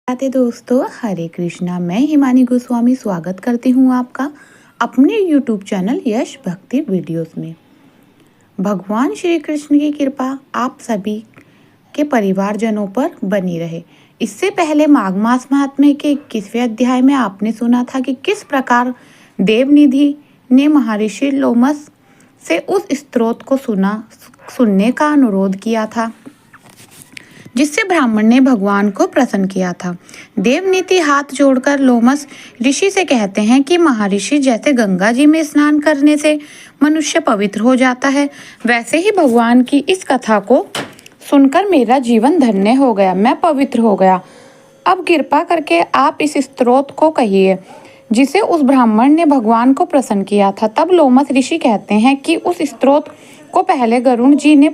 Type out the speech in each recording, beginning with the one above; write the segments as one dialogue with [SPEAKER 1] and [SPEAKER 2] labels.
[SPEAKER 1] राधे दोस्तों, हरे कृष्णा। मैं हिमानी गोस्वामी स्वागत करती हूँ आपका अपने YouTube चैनल यश भक्ति वीडियोस में। भगवान श्री कृष्ण की कृपा आप सभी के परिवारजनों पर बनी रहे। इससे पहले माघ मास महात्म्य के 21वें अध्याय में आपने सुना था कि किस प्रकार देवनिधि ने महर्षि लोमस से उस स्तोत्र को सुनने का अनुरोध किया था, जिससे ब्राह्मण ने भगवान को प्रसन्न किया था। देवनीति हाथ जोड़कर लोमस ऋषि से कहते हैं कि महर्षि, जैसे गंगा जी में स्नान करने से मनुष्य पवित्र हो जाता है, वैसे ही भगवान की इस कथा को सुनकर मेरा जीवन धन्य हो गया, मैं पवित्र हो गया। अब कृपा करके आप इस स्तोत्र को कहिए जिसे उस ब्राह्मण ने भगवान को प्रसन्न किया था। तब लोमस ऋषि कहते हैं कि उस स्तोत्र को पहले गरुण जी ने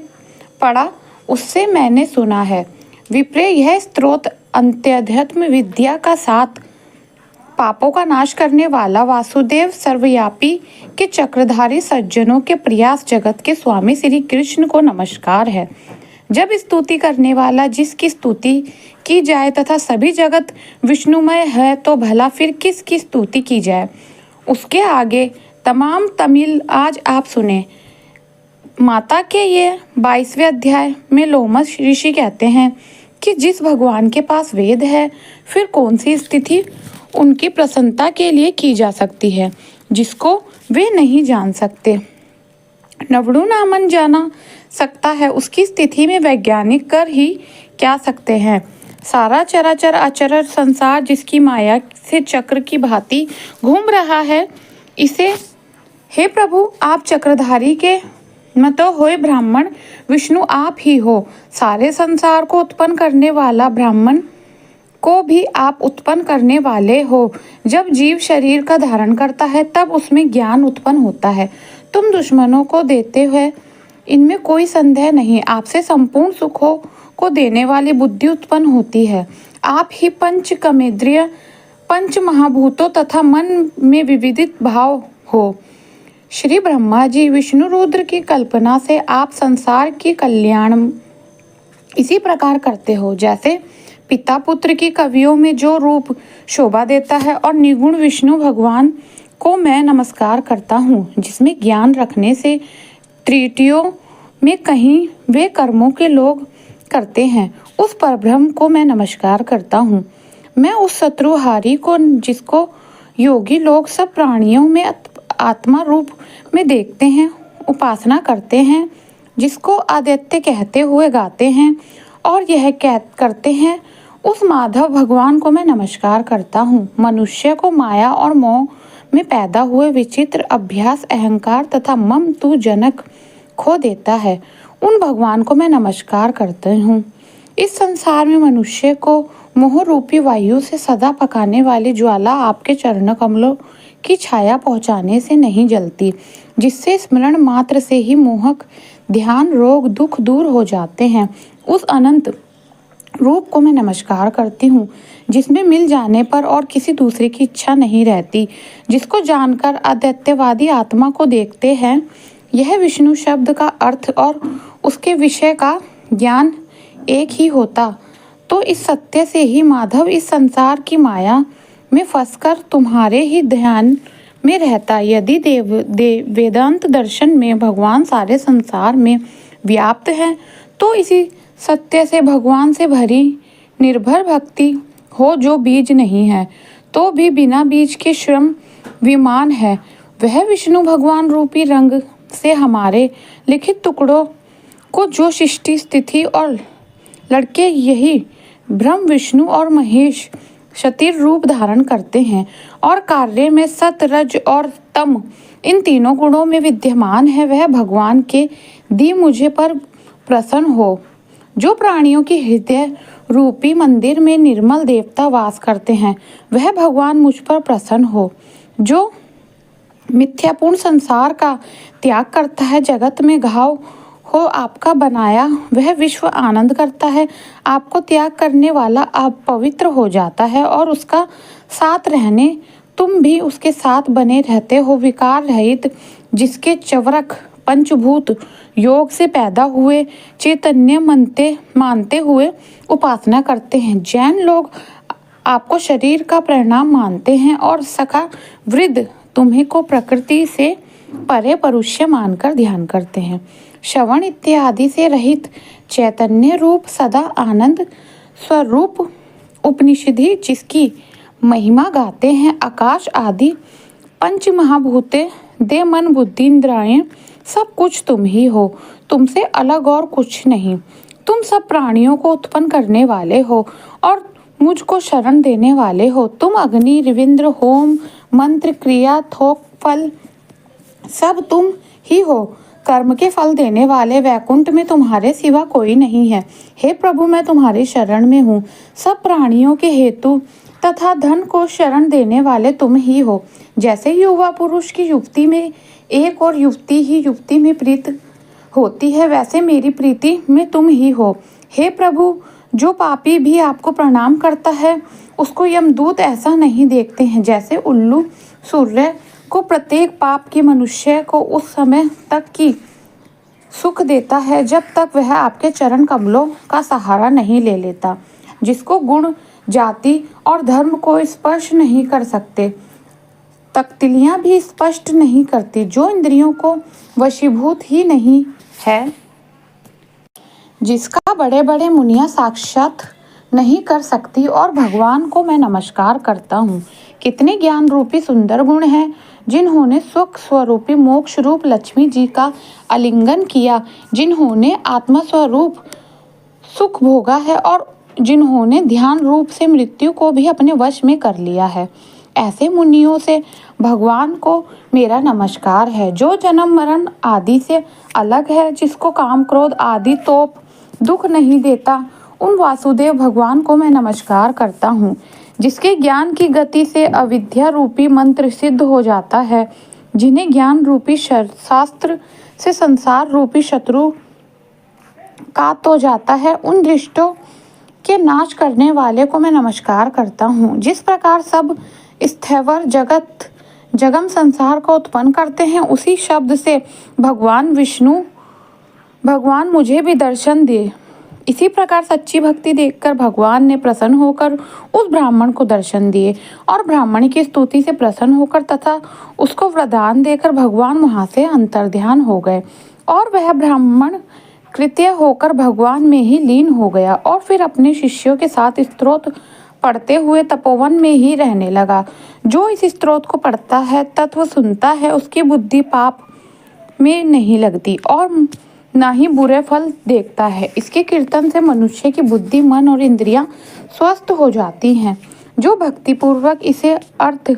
[SPEAKER 1] पढ़ा, उससे मैंने सुना है। विप्र, यह स्तोत्र अध्यात्म विद्या का साथ पापों का नाश करने वाला वासुदेव सर्वव्यापी के चक्रधारी सज्जनों के प्रयास जगत के स्वामी श्री कृष्ण को नमस्कार है। जब स्तुति करने वाला जिसकी स्तुति की जाए तथा सभी जगत विष्णुमय है, तो भला फिर किसकी स्तुति की जाए। उसके आगे तमाम तमिल आज आप सुने। माता के ये 22वें अध्याय में लोमस ऋषि कहते हैं कि जिस भगवान के पास वेद है, फिर कौन सी स्थिति उनकी प्रसन्नता के लिए की जा सकती है जिसको वे नहीं जान सकते। नवड़ू नामन जाना सकता है, उसकी स्थिति में वैज्ञानिक कर ही क्या सकते हैं। सारा चराचर अचर संसार जिसकी माया से चक्र की भांति घूम रहा है, इसे हे प्रभु आप चक्रधारी के मत होए ब्राह्मण विष्णु आप ही हो। सारे संसार को उत्पन्न करने वाला ब्राह्मण को भी आप उत्पन्न करने वाले हो। जब जीव शरीर का धारण करता है तब उसमें ज्ञान उत्पन्न होता है। तुम दुश्मनों को देते हुए, इनमें कोई संदेह नहीं। आपसे संपूर्ण सुखों को देने वाली बुद्धि उत्पन्न होती है। आप ही पंच कमेंद्रिय, पंच महाभूतों तथा मन में विविधित भाव हो। श्री ब्रह्मा जी विष्णु रुद्र की कल्पना से आप संसार की कल्याण इसी प्रकार करते हो, जैसे पिता पुत्र की कवियों में जो रूप शोभा देता है। और निगुण विष्णु भगवान को मैं नमस्कार करता हूँ, जिसमें ज्ञान रखने से त्रुटियों में कहीं वे कर्मों के लोग करते हैं, उस परब्रह्म को मैं नमस्कार करता हूँ। मैं उस शत्रुहारी को, जिसको योगी लोग सब प्राणियों में आत्मा रूप में देखते हैं, उपासना करते हैं, जिसको आदित्य कहते हुए गाते हैं और यह करते हैं, उस माधव भगवान को मैं नमस्कार करता हूँ। मनुष्य को माया और मोह में पैदा हुए विचित्र अभ्यास, अहंकार तथा मम तू जनक खो देता है, उन भगवान को मैं नमस्कार करता हूँ। इस संसार में मनुष्य को मोह रूपी वायु से सदा पकाने वाली ज्वाला आपके चरण कमलों की छाया पहुँचाने से नहीं जलती, जिससे स्मरण मात्र से ही मोहक ध्यान, रोग, दुख दूर हो जाते हैं। उस अनंत रूप को मैं नमस्कार करती हूँ, जिसमें मिल जाने पर और किसी दूसरे की इच्छा नहीं रहती, जिसको जानकर अद्वैतवादी आत्मा को देखते हैं। यह विष्णु शब्द का अर्थ और उसके विषय का ज्ञान एक ही होता तो इस सत्य से ही माधव इस संसार की माया में फंसकर तुम्हारे ही ध्यान में रहता। यदि वेदांत दर्शन में भगवान सारे संसार में व्याप्त है, तो इसी सत्य से भगवान से भरी निर्भर भक्ति हो जो बीज नहीं है, तो भी बिना बीज के श्रम विमान है। वह विष्णु भगवान रूपी रंग से हमारे लिखित टुकड़ों को जो सृष्टि, स्थिति और लड़के यही ब्रह्म, विष्णु और महेश क्षतिर रूप धारण करते हैं और कार्य में सत, रज और तम इन तीनों गुणों में विद्यमान है, वह भगवान के दी मुझे पर प्रसन्न हो। जो प्राणियों की हृदय रूपी मंदिर में निर्मल देवता वास करते हैं, वह भगवान मुझ पर प्रसन्न हो। जो मिथ्यापूर्ण संसार का त्याग करता है, जगत में घाव हो आपका बनाया, वह विश्व आनंद करता है। आपको त्याग करने वाला आप पवित्र हो जाता है और उसका साथ रहने तुम भी उसके साथ बने रहते हो। विकार रहित जिसके चवरक पंचभूत योग से पैदा हुए चैतन्य मानते हुए उपासना करते हैं। जैन लोग आपको शरीर का परिणाम मानते हैं और सखा वृद्ध तुम्हें को प्रकृति से परे परुष्य मानकर ध्यान करते हैं। श्रवण इत्यादि से रहित चैतन्य रूप सदा आनंद स्वरूप उपनिषदि जिसकी महिमा गाते हैं। आकाश आदि पंच महाभूते दे मन बुद्धि इंद्रियां सब कुछ तुम ही हो, तुमसे अलग और कुछ नहीं। तुम सब प्राणियों को उत्पन्न करने वाले हो और मुझको शरण देने वाले हो। तुम अग्नि रविंद्र होम मंत्र क्रिया थोक फल सब तुम ही हो। कर्म के फल देने वाले वैकुंठ में तुम्हारे सिवा कोई नहीं है। हे प्रभु, मैं तुम्हारी शरण में हूँ। सब प्राणियों के हेतु तथा धन को शरण देने वाले तुम ही हो। जैसे युवा पुरुष की युवती में एक और युवती ही युवती में प्रीत होती है, वैसे मेरी प्रीति में तुम ही हो। हे प्रभु, जो पापी भी आपको प्रणाम करता है उसको यमदूत ऐसा नहीं देखते हैं जैसे उल्लू सूर्य को प्रत्येक पाप की मनुष्य को उस समय तक की सुख देता है जब तक वह आपके चरण कमलों का सहारा नहीं ले लेता। जिसको गुण जाति और धर्म को स्पर्श नहीं कर सकते, तख्तिलियाँ भी स्पष्ट नहीं करती, जो इंद्रियों को वशीभूत ही नहीं है, जिसका बड़े बड़े मुनियाँ साक्षात नहीं कर सकती, और भगवान को मैं नमस्कार करता हूँ। कितने ज्ञान रूपी सुंदर गुण हैं जिन्होंने सुख स्वरूपी मोक्ष रूप लक्ष्मी जी का आलिंगन किया, जिन्होंने आत्मा स्वरूप सुख भोगा है और जिन्होंने ध्यान रूप से मृत्यु को भी अपने वश में कर लिया है। ऐसे मुनियों से भगवान को मेरा नमस्कार है, जो जन्म मरण आदि से अलग है, जिसको काम क्रोध आदि तोप दुख नहीं देता। उन वासुदेव भगवान को मैं नमस्कार करता हूँ, जिसके ज्ञान की गति से अविद्या रूपी मंत्र सिद्ध हो जाता है, जिन्हें ज्ञान रूपी शास्त्र से संसार रूपी शत्रु कात हो जाता है। उन दृष्टों के नाश करने वाले को मैं नमस्कार करता हूँ। जिस प्रकार सब स्थैवर जगत जगम संसार को उत्पन्न करते हैं, उसी शब्द से भगवान मुझे भी दर्शन दे। इसी प्रकार सच्ची भक्ति देखकर भगवान ने प्रसन्न होकर उस ब्राह्मण को दर्शन दिए और ब्राह्मण की स्तुति से प्रसन्न होकर तथा उसको वरदान देकर भगवान वहां से अंतर्ध्यान हो गए और वह ब्राह्मण कृत्य होकर भगवान में ही लीन हो गया और फिर अपने शिष्यों के साथ स्तोत्र पढ़ते हुए तपोवन में ही रहने लगा। जो इस स्तोत्र को पढ़ता है तत्व सुनता है, उसकी बुद्धि पाप में नहीं लगती और ना ही बुरे फल देखता है। इसके कीर्तन से मनुष्य की बुद्धि मन और इंद्रियां स्वस्थ हो जाती हैं। जो भक्ति पूर्वक इसे अर्थ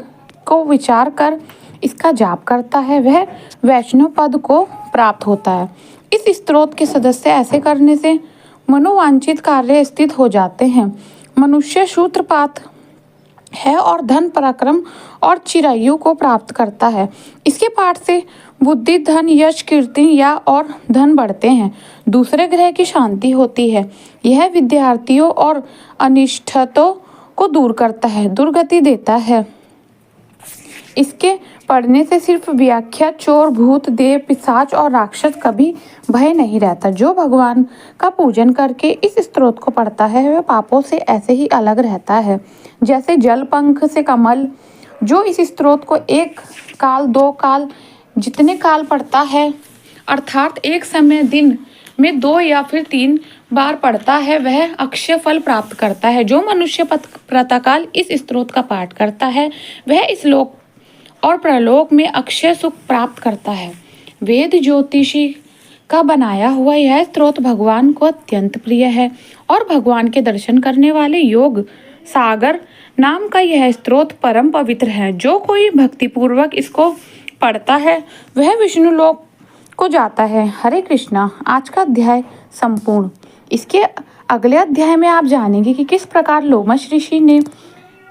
[SPEAKER 1] को विचार कर इसका जाप करता है, वह वैष्णव पद को प्राप्त होता है। इस स्तोत्र के सदस्य ऐसे करने से मनोवांछित कार्य स्थित हो जाते हैं। मनुष्य शूद्रपात है और धन पराक्रम और चिरायु को प्राप्त करता है। इसके पाठ से बुद्धि धन यश कीर्ति या और धन बढ़ते हैं। दूसरे ग्रह की शांति होती है। यह विद्यार्थियों और अनिष्टों को दूर करता है, दुर्गति देता है। इसके पढ़ने से सिर्फ व्याख्या चोर भूत देव पिशाच और राक्षस कभी भय नहीं रहता। जो भगवान का पूजन करके इस स्तोत्र को पढ़ता है, वह पापों से ऐसे ही अलग रहता है जैसे जल पंख से कमल। जो इस स्तोत्र को एक काल दो काल जितने काल पढ़ता है, अर्थात एक समय दिन में 2 या फिर 3 बार पढ़ता है, वह अक्षय फल प्राप्त करता है। जो मनुष्य प्रातःकाल इस स्तोत्र का पाठ करता है, वह इस लोक और प्रलोक में अक्षय सुख प्राप्त करता है। वेद ज्योतिषी का बनाया हुआ यह स्तोत्र भगवान को अत्यंत प्रिय है और भगवान के दर्शन करने वाले योग सागर नाम का यह स्तोत्र परम पवित्र है। जो कोई भक्तिपूर्वक इसको पढ़ता है, वह विष्णु लोक को जाता है। हरे कृष्णा। आज का अध्याय संपूर्ण। इसके अगले अध्याय में आप जानेंगे कि किस प्रकार लोमश ऋषि ने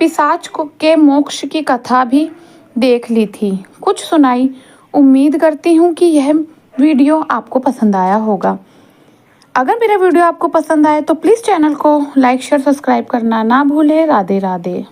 [SPEAKER 1] पिशाच के मोक्ष की कथा भी देख ली थी, कुछ सुनाई। उम्मीद करती हूँ कि यह वीडियो आपको पसंद आया होगा। अगर मेरा वीडियो आपको पसंद आए तो प्लीज़ चैनल को लाइक शेयर सब्सक्राइब करना ना भूलें। राधे राधे।